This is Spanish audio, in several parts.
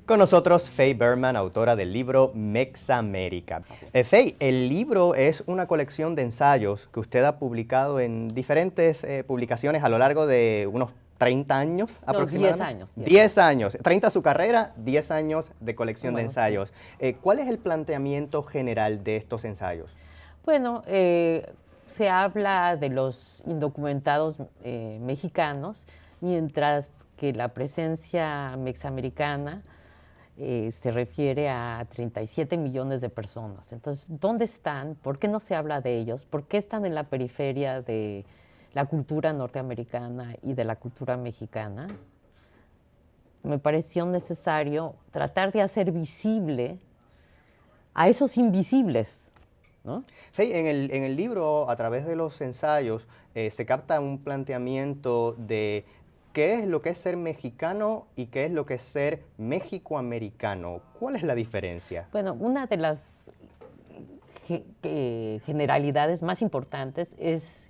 Con nosotros Faye Berman, autora del libro Mexamérica. Faye, el libro es una colección de ensayos que usted ha publicado en diferentes publicaciones a lo largo de unos 30 años aproximadamente. 10 años. 10 años. 30 su carrera, 10 años de colección de Bueno, ensayos. ¿Cuál es el planteamiento general de estos ensayos? Bueno, se habla de los indocumentados mexicanos, mientras que la presencia mexamericana se refiere a 37 millones de personas. Entonces, ¿dónde están? ¿Por qué no se habla de ellos? ¿Por qué están en la periferia de la cultura norteamericana y de la cultura mexicana? Me pareció necesario tratar de hacer visible a esos invisibles, ¿no? Faye, en el libro, a través de los ensayos, se capta un planteamiento de qué es lo que es ser mexicano y qué es lo que es ser mexicoamericano. ¿Cuál es la diferencia? Bueno, una de las generalidades más importantes es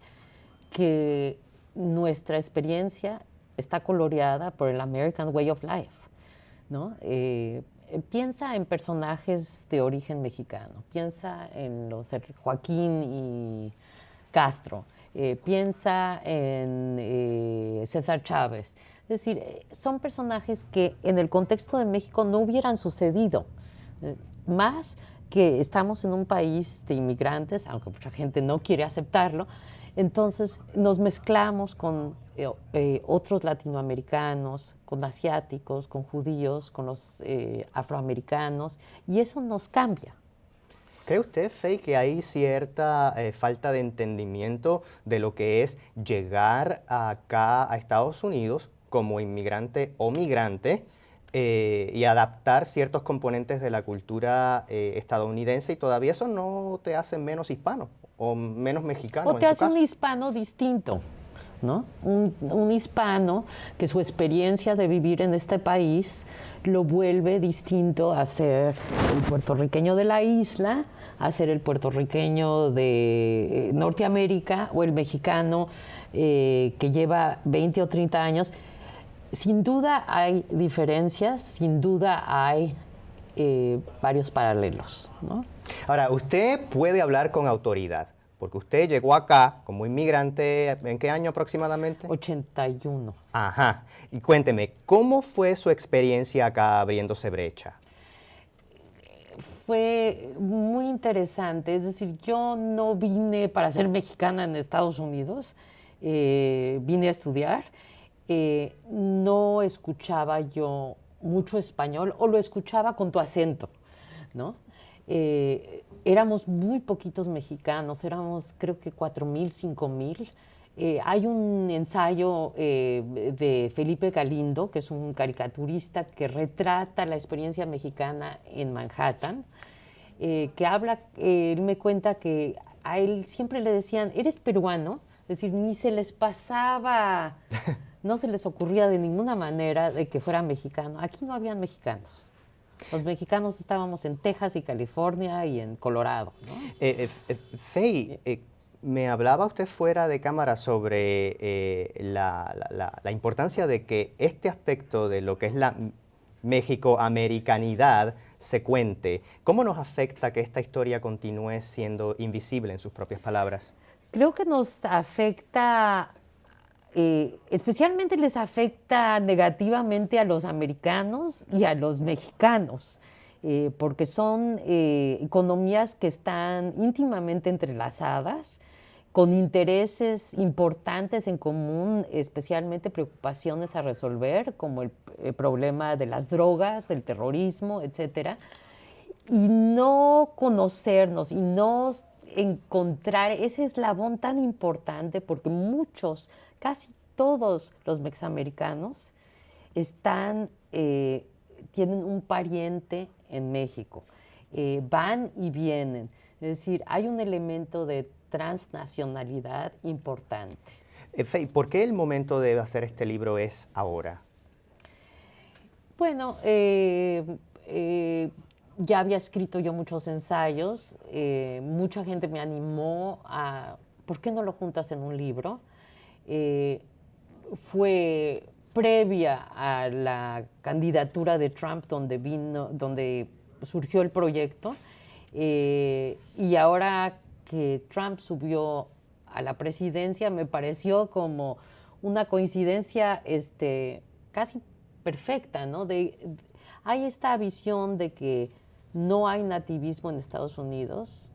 que nuestra experiencia está coloreada por el American Way of Life, ¿no? Piensa en personajes de origen mexicano, piensa en los Joaquín y Castro, piensa en César Chávez. Es decir, son personajes que en el contexto de México no hubieran sucedido, más que estamos en un país de inmigrantes, aunque mucha gente no quiere aceptarlo. Entonces nos mezclamos con otros latinoamericanos, con asiáticos, con judíos, con los afroamericanos, y eso nos cambia. ¿Cree usted, Faye, que hay cierta falta de entendimiento de lo que es llegar acá a Estados Unidos como inmigrante o migrante y adaptar ciertos componentes de la cultura estadounidense y todavía eso no te hace menos hispano o menos mexicano O en te su hace un caso? hispano distinto, ¿no? Un hispano que su experiencia de vivir en este país lo vuelve distinto a ser el puertorriqueño de la isla, a ser el puertorriqueño de Norteamérica o el mexicano que lleva 20 o 30 años. Sin duda hay diferencias, sin duda hay varios paralelos, ¿no? Ahora, usted puede hablar con autoridad, porque usted llegó acá como inmigrante, ¿en qué año aproximadamente? 81. Ajá. Y cuénteme, ¿cómo fue su experiencia acá abriéndose brecha? Fue muy interesante, es decir, yo no vine para ser mexicana en Estados Unidos, vine a estudiar, no escuchaba yo mucho español o lo escuchaba con tu acento, ¿no? Éramos muy poquitos mexicanos, éramos creo que 4,000, 5,000. Hay un ensayo de Felipe Galindo, que es un caricaturista que retrata la experiencia mexicana en Manhattan, que habla, él me cuenta que a él siempre le decían, ¿eres peruano? Es decir, ni se les pasaba, no se les ocurría de ninguna manera de que fuera mexicano. Aquí no habían mexicanos. Los mexicanos estábamos en Texas y California y en Colorado, ¿no? Faye, me hablaba usted fuera de cámara sobre la importancia de que este aspecto de lo que es la mexicoamericanidad se cuente. ¿Cómo nos afecta que esta historia continúe siendo invisible, en sus propias palabras? Creo que nos afecta, especialmente les afecta negativamente a los americanos y a los mexicanos, porque son economías que están íntimamente entrelazadas, con intereses importantes en común, especialmente preocupaciones a resolver, como el problema de las drogas, el terrorismo, etcétera, y no conocernos y no encontrar ese eslabón tan importante, porque muchos, casi todos los mexiamericanos están, tienen un pariente en México, van y vienen, es decir, hay un elemento de transnacionalidad importante. Faye, ¿por qué el momento de hacer este libro es ahora? Bueno, ya había escrito yo muchos ensayos, mucha gente me animó a, ¿por qué no lo juntas en un libro? Fue previa a la candidatura de Trump, donde surgió el proyecto, y ahora que Trump subió a la presidencia, me pareció como una coincidencia casi perfecta, ¿no? Hay esta visión de que no hay nativismo en Estados Unidos,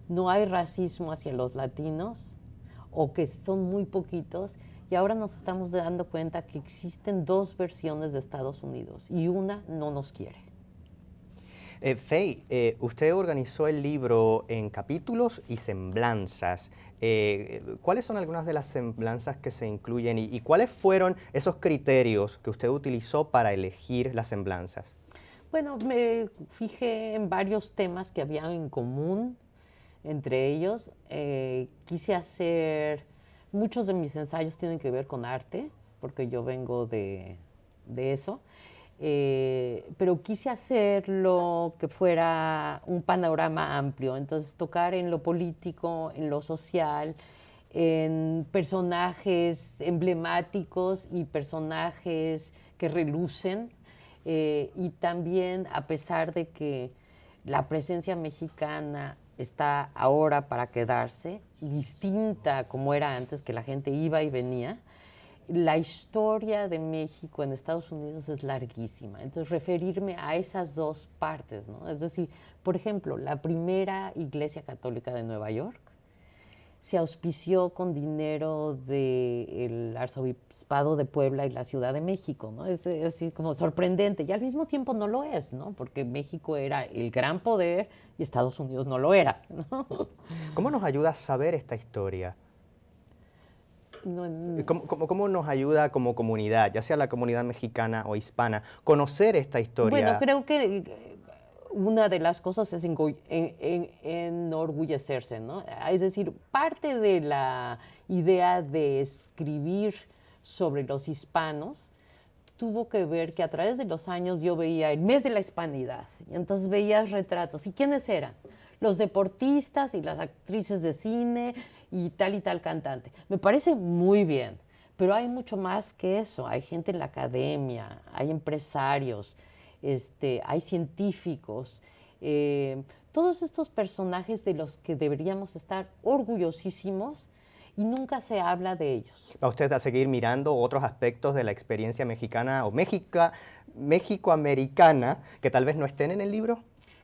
no hay racismo hacia los latinos, o que son muy poquitos, y ahora nos estamos dando cuenta que existen dos versiones de Estados Unidos, y una no nos quiere. Faye, usted organizó el libro en capítulos y semblanzas. ¿Cuáles son algunas de las semblanzas que se incluyen y cuáles fueron esos criterios que usted utilizó para elegir las semblanzas? Bueno, me fijé en varios temas que había en común entre ellos. Quise hacer, muchos de mis ensayos tienen que ver con arte, porque yo vengo de eso. Pero quise hacerlo que fuera un panorama amplio, entonces tocar en lo político, en lo social, en personajes emblemáticos y personajes que relucen, y también, a pesar de que la presencia mexicana está ahora para quedarse, distinta como era antes, que la gente iba y venía, la historia de México en Estados Unidos es larguísima. Entonces, referirme a esas dos partes, ¿no? Es decir, por ejemplo, la primera iglesia católica de Nueva York se auspició con dinero del arzobispado de Puebla y la Ciudad de México, ¿no? Es así como sorprendente, y al mismo tiempo no lo es, ¿no? Porque México era el gran poder y Estados Unidos no lo era, ¿no? ¿Cómo nos ayuda a saber esta historia? ¿Cómo nos ayuda como comunidad, ya sea la comunidad mexicana o hispana, conocer esta historia? Bueno, creo que una de las cosas es enorgullecerse, ¿no? Es decir, parte de la idea de escribir sobre los hispanos tuvo que ver que a través de los años yo veía el mes de la hispanidad, y entonces veías retratos. ¿Y quiénes eran? Los deportistas y las actrices de cine y tal cantante. Me parece muy bien, pero hay mucho más que eso. Hay gente en la academia, hay empresarios, hay científicos, todos estos personajes de los que deberíamos estar orgullosísimos y nunca se habla de ellos. ¿Va usted a seguir mirando otros aspectos de la experiencia mexicana o mexicoamericana que tal vez no estén en el libro?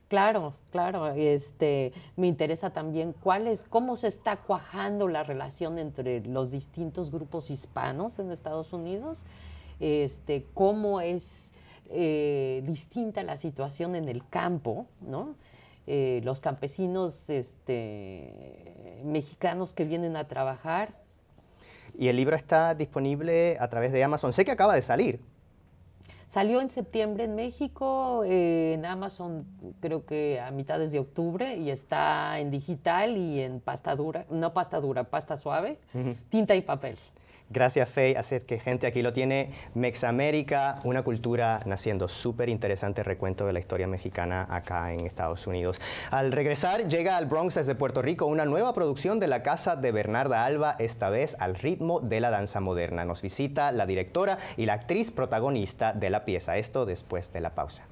Claro. Me interesa también cómo se está cuajando la relación entre los distintos grupos hispanos en Estados Unidos, cómo es distinta la situación en el campo, ¿no? Los campesinos mexicanos que vienen a trabajar. Y el libro está disponible a través de Amazon. Sé que acaba de salir. Salió en septiembre en México, en Amazon creo que a mitades de octubre, y está en digital y en pasta dura, no pasta dura, pasta suave, tinta y papel. Gracias, Faye. Así es que, gente, aquí lo tiene, Mexamérica, una cultura naciendo. Súper interesante recuento de la historia mexicana acá en Estados Unidos. Al regresar, llega al Bronx desde Puerto Rico una nueva producción de la casa de Bernarda Alba, esta vez al ritmo de la danza moderna. Nos visita la directora y la actriz protagonista de la pieza. Esto después de la pausa.